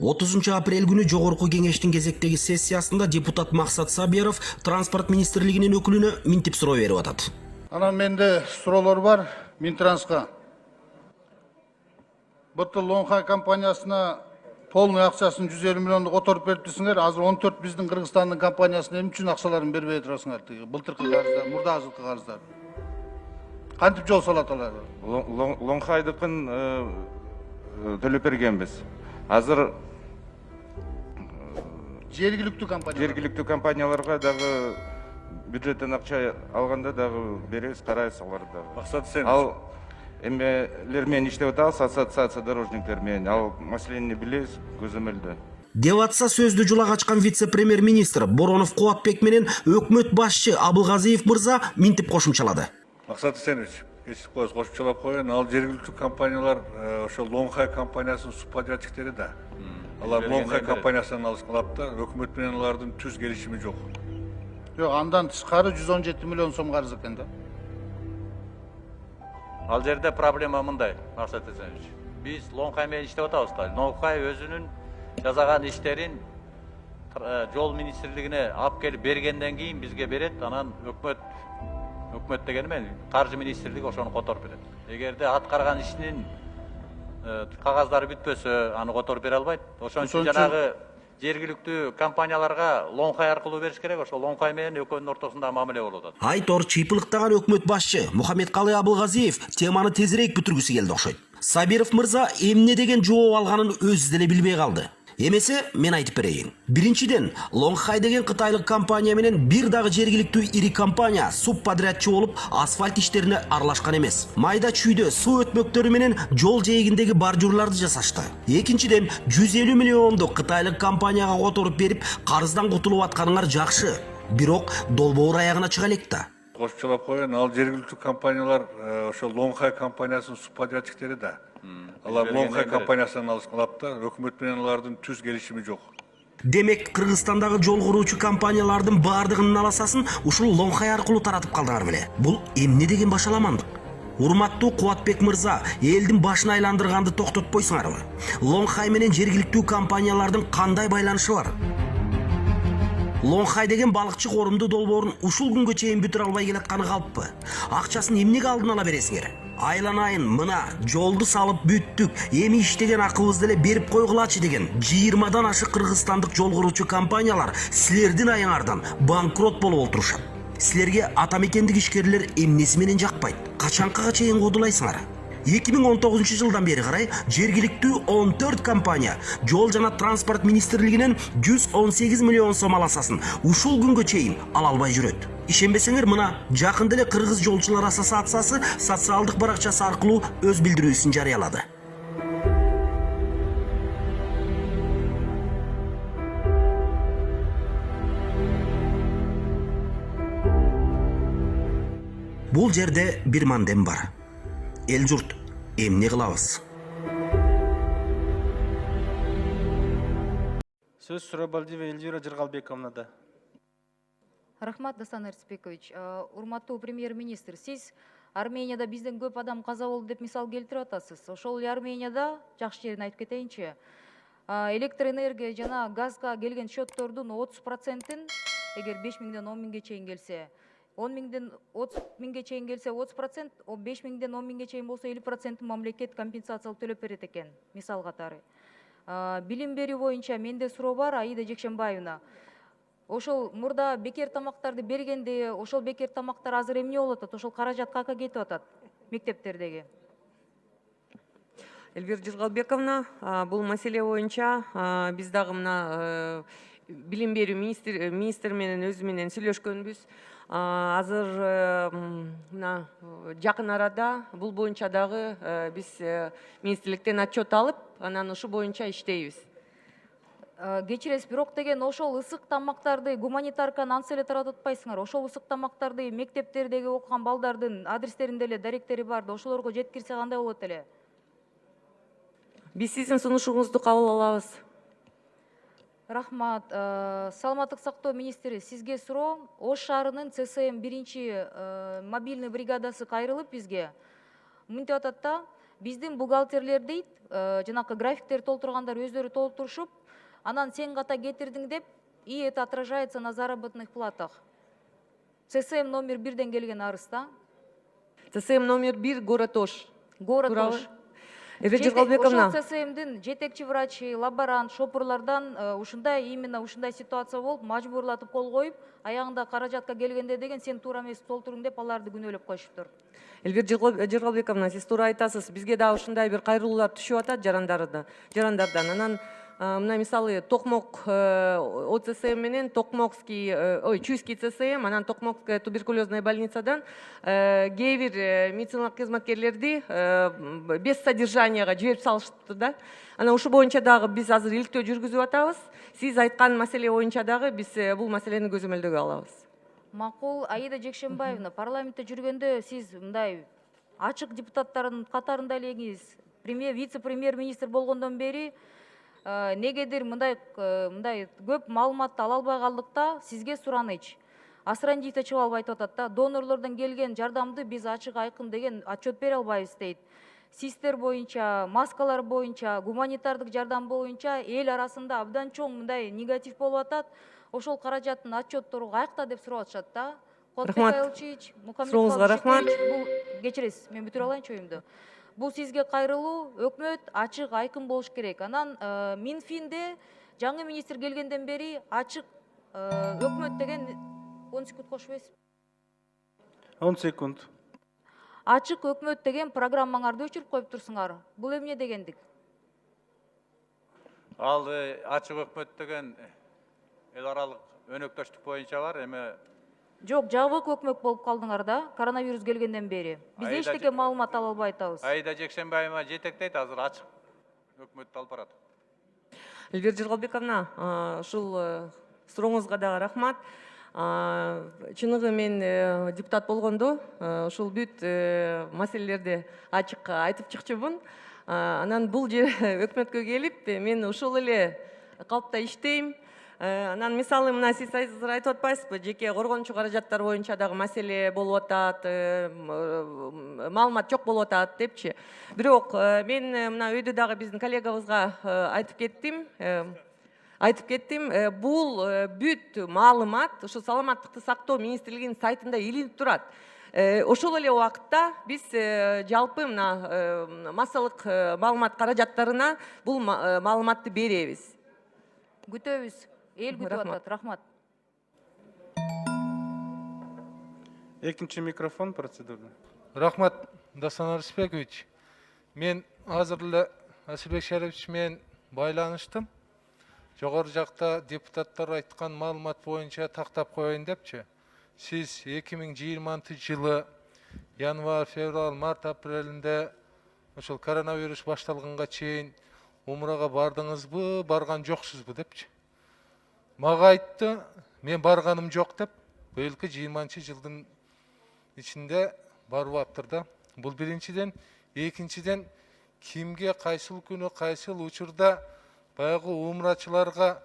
30 апрель күнү жогорку кеңештин кезектеги сессиясында депутат Максат Сабиров транспорт министрлигинин өкүлүнө минтип суроо берип атат. Анан менде суроолор бар Минтранска. Бытыл Лонхай компаниясына полный акчасын 150 миллионду которуп бериптсиңер. Азыр 14 биздин Кыргызстандын компаниясына эмне үчүн акчаларын бербей турасыңар? Былтыркы карыздар, мурда жылкы карыздар. Кантип жол салат алар? Лонхайдыкын төлөп бергенбиз. Азыр жергиликтүү компанияларга дагы бюджеттен акча алганда дагы беребиз, карайбыз аларды дагы. Максат сен. Ал эмелер менен иштеп атабыз, ассоциация дорожниктер менен. Ал маселени билебиз көзөмөлдө. Деп атса сөздү жулак ачкан вице-премьер-министр Боронов Кубатбек менен өкмөт башчы Абылгазиев мырза минтип кошумчалады. Максат Сенович, кесип коебуз, кошумчалап коеюн. Ал жергиликтүү компаниялар ошол Лонхай компаниясынын субподрядчиктери да. Алар Лонхай компаниясынан алышкалап да, өкмөт менен алардын түз келишими жок. Жок, андан тышкары 117 миллион сом карыз экен да. Ал жерде проблема мындай, Максат Сенович. Биз Лонхай менен иштеп атабыз да. Лонхай өзүнүн жасаган иштерин жол министрлигине алып келип бергенден кийин бизге берет, анан өкмөт дегени мен каржы министрлиги ошону которуп берет. Эгерде аткарган ишинин кагаздары бүтпөсө, аны которуп бере албайт. Ошон үчүн жанагы жергиликтүү компанияларга Лонхай аркылуу бериш керек. Ошол Лонхай менен экөөнүн ортосунда мамиле болуп атат. Айтор чыйпылыктаган өкмөт башчы Мухаммедкалый Абылгазиев теманы тезирээк бүтүргүсү келди окшойт. Сабиров мырза эмне деген жооп алганын өзү деле билбей калды. Эмесе мен айтып берейин. Биринчиден, Лонхай деген кытайлык компания менен бир дагы жергиликтүү ири компания субподрядчы болуп асфальт иштерине аралашкан эмес. Майда чүйдө суу өтмөктөрү менен жол жээгиндеги бордюрларды жасашты. Экинчиден, 150 миллионду кытайлык компанияга которуп берип, карыздан кутулуп атканыңар жакшы. Бирок долбоор аягына чыга элек да. Кошумчалап коеюн, ал жергиликтүү компаниялар ошол Лонхай компаниясынын субподрядчиктери да. Алар Лонхай компаниясынан алышкалап да, өкмөт менен алардын түз келишими жок. Демек, Кыргызстандагы жол куруучу компаниялардын бардыгынын аласасын ушул Лонхай аркылуу таратып калдыңар беле. Бул эмне деген башаламандык? Урматтуу Кубатбек мырза, элдин башын айландырганды токтотпойсуңарбы? Лонхай менен жергиликтүү компаниялардын кандай байланышы бар? Лонхай деген балыкчы корумду долбоорун ушул күнгө чейин бүтүрө албай келатканы калппы? Акчасын эмнеге алдын ала бересиңер? Айланайын, мына жолду салып бүттүк, эми иштеген акыбызды эле берип койгулачы деген 20дан ашык кыргызстандык жол куруучу компаниялар силердин аяңардан банкрот болуп отурушат. Силерге атамекендик ишкерлер эмнеси менен жакпайт? Качанкага чейин куудулайсыңар? 2019 жылдан бери карай жергиликтүү 14 компания жол жана транспорт министрлигинен 118 миллион сом аласасын ушул күнгө чейин ала албай жүрөт. Ишенбесеңер, мына жакында эле Кыргыз жолчулар ассоциациясы социалдык баракчасы аркылуу өз билдирүүсүн жарыялады. Бул жерде бир мандем бар. Эл журт, эмне кылабыз? Сөз Сурабалдиева Эльвира Жыргалбековнада. Рахмат, Дасан Эрсбекович. Урматтуу премьер-министр, сиз Арменияда бизден көп адам каза болду деп мисал келтирип атасыз. Ошол эле Арменияда жакшы жерин айтып кетейинчи. Электр энергия жана газга келген счеттордун 30%-ин эгер 5 миңден 10 миңге чейин келсе, 10 миңден 30 миңге чейин келсе 30%, 5 миңден 10 миңге чейин болсо 50% мамлекет компенсациялык төлөп берет экен, мисал катары. Билим берүү боюнча менде суроо бар, Аида Жекшенбаевна. Ошол мурда бекер тамактарды бергенде, ошол бекер тамактар азыр эмне болуп атат? Ошол каражат каяка кетип атат мектептердеги? Эльвира Жыргалбековна, бул маселе боюнча биз дагы мына билим берүү министр менен өзү менен сүйлөшкөнбүз. Азыр мына жакын арада бул боюнча дагы биз министрликтен отчет алып, анан ушу боюнча иштейбиз. Кечиресиз, бирок деген ошол ысык тамактарды гуманитарканы ансы эле таратып атпайсыңар. Ошол ысык тамактарды мектептердеги окуган балдардын адрестеринде эле даректери бар да, ошолорго жеткирсе кандай болот эле? Биз сиздин сунушуңузду кабыл алабыз. Рахмат. Саламаттык сактоо министри, сизге суроо. Ош шаарынын ЦСМ 1 мобильный бригадасы кайрылып бизге мынтип атат да, Биздин бухгалтерлер дейт, жанакы графиктер толтургандар өздөрү толтурушуп, анан сен ката кетирдиң деп, и это отражается на заработных платах. ЦСМ номер 1ден келген арыз да. ЦСМ номер 1 город Ош. Город Туурабы? Ош. Эльвира Жыргалбековна. Ошол ЦСМдин жетекчи врачы, лаборант, шопурлардан ушундай именно ушундай ситуация болуп, мажбурлатып кол коюп, аягында каражатка келгенде деген сен туура эмес толтуруң деп аларды күнөөлөп коюшуптур. Эльвира Жыргалбековна, сиз туура айтасыз. Бизге да ушундай бир кайрылуулар түшүп атат жарандардан. Анан мына мисалы Токмок ОЦСМ менен Чуйский ЦСМ, анан Токмокская туберкулезная больницадан кээ бир медициналык кызматкерлерди без содержанияга жиберип салышты да. Анан ушу боюнча дагы биз азыр иликтөө жүргүзүп атабыз. Сиз айткан маселе боюнча дагы биз бул маселени көзөмөлдөгө алабыз. Макул, Аида Жекшенбаевна, парламентте жүргөндө сиз мындай ачык депутаттардын катарында элеңиз, вице-премьер-министр болгондон бери негедир мындай көп маалыматты ала албай калдыкта сизге сураныч. Асрандиев Чыбалов айтып атат да, донорлордон келген жардамды биз ачык айкын деген отчет бере албайбыз дейт. Систер боюнча, маскалар боюнча, гуманитардык жардам боюнча эл арасында абдан чоң мындай негатив болуп атат. Ошол каражаттын отчеттору каякта деп сурап атышат да. Рахмат. Сурооңузга рахмат. Бул кечиресиз, мен бүтүрө алайынчы оюмду. Бул сизге кайрылуу, өкмөт ачык айкын болуш керек. Анан Минфинде жаңы министр келгенден бери ачык өкмөт деген 10 секунд кошпойсуз. 10 секунд. Ачык өкмөт деген программаңарды өчүрүп коюп турсуңар. Бул эмне дегендик? Ал ачык өкмөт деген эл аралык өнөктөштүк боюнча бар, эми Жок, жабык өкмөт болуп калдыңар да, коронавирус келгенден бери. Биз эчтеке маалымат ала албай атабыз. Аида Жекшенбаева жетектейт, азыр ачык өкмөттү алып барат. Эльвира Жыргалбековна, ушул сурооңузга дагы рахмат. Чыныгы мен депутат болгондо ушул бүт маселелерди ачык айтып чыкчумун. Анан бул өкмөткө келип, мен ушул эле калпта иштейм. Анан мисалы мына сиз айтып атпайсызбы, жеке коргонучу каражаттар боюнча дагы маселе болуп атат, маалымат жок болуп атат депчи. Бирок мен мына өйдө дагы биздин коллегабызга айтып кеттим. Бул бүт маалымат ушу саламаттыкты сактоо министрлигинин сайтында илинип турат. Ошол эле убакытта биз жалпы мына массалык маалымат каражаттарына бул маалыматты беребиз. Күтөбүз. Эл күтүп атат. Рахмат. Экинчи микрофон процедурда. Рахмат, Дасан Арыспекович. Мен азыр эле Асылбек Шарипович менен байланыштым. Жогору жакта депутаттар айткан маалымат боюнча тактап коеюн депчи. Сиз 2020-жылы январь, февраль, март, апрелинде ошол коронавирус башталганга чейин умрага бардыңызбы, барган жоксузбу депчи. Мага айтты, мен барганым жок деп, быйылкы 20-жылдын ичинде барып аптыр да. Бул биринчиден, экинчиден кимге кайсыл күнү, кайсыл учурда баягы умрачыларга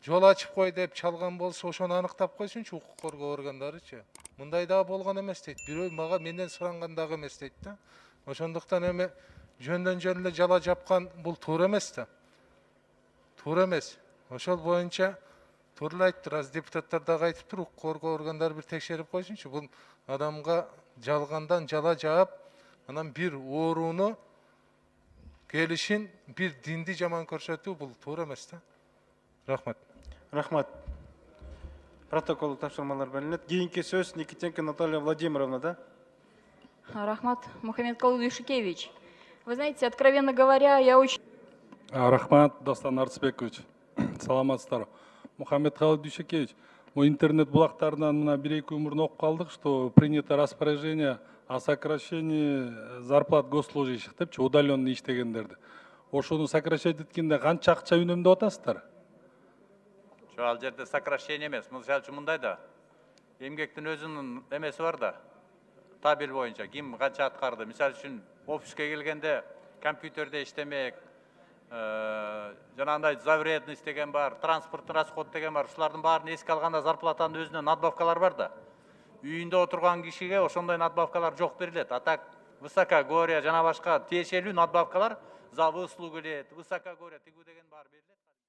жол ачып кой деп чалган болсо, ошону аныктап койсунчу укук коргоо органдарычы. Мындай дагы болгон эмес дейт. Бирөө мага менден суранган дагы эмес дейт да. Ошондуктан эми жөндөн жөн эле жала жапкан бул туура эмес да. Туура эмес. Ошол боюнча туура эле айтыптыр, аз депутаттар дагы айтыптыр, укук коргоо органдары бир текшерип койсунчу. Бул адамга жалгандан жала жаап, анан бир ооруну келишин бир динди жаман көрсөтүү бул туура эмес да. Рахмат. Рахмат. Протокол тапшырмалар берилет. Кийинки сөз Никитенко Наталья Владимировна, да? Рахмат Мухаммед Калудышкевич. Вы знаете, откровенно говоря, я очень... Рахмат Дастан Арцбекович. Саламатсыздар. Мухаммед Калудышкевич, мы интернет булактарынан мына 1-2 мурун окуп калдык, что принято распоряжение о сокращении зарплат госслужащих депчи, удаленно иштегендерди. Ошону сокращать эткенде канча акча үнөмдөп атасыздар? Ал жерде сокращение эмес. Мисалы үчүн мындай да. Эмгектин өзүнүн эмеси бар да. Табель боюнча ким канча аткарды. Мисалы үчүн офиске келгенде компьютерде иштемек, жанагындай завредность деген бар, транспорттун расход деген бар. Ушулардын баарын эске алганда зарплатанын өзүнө надбавкалар бар да. Үйүндө отурган кишиге ошондой надбавкалар жок берилет. А так высокогорье жана башка тиешелүү надбавкалар за выслугу эле высокогорье тигүү деген бар берилет.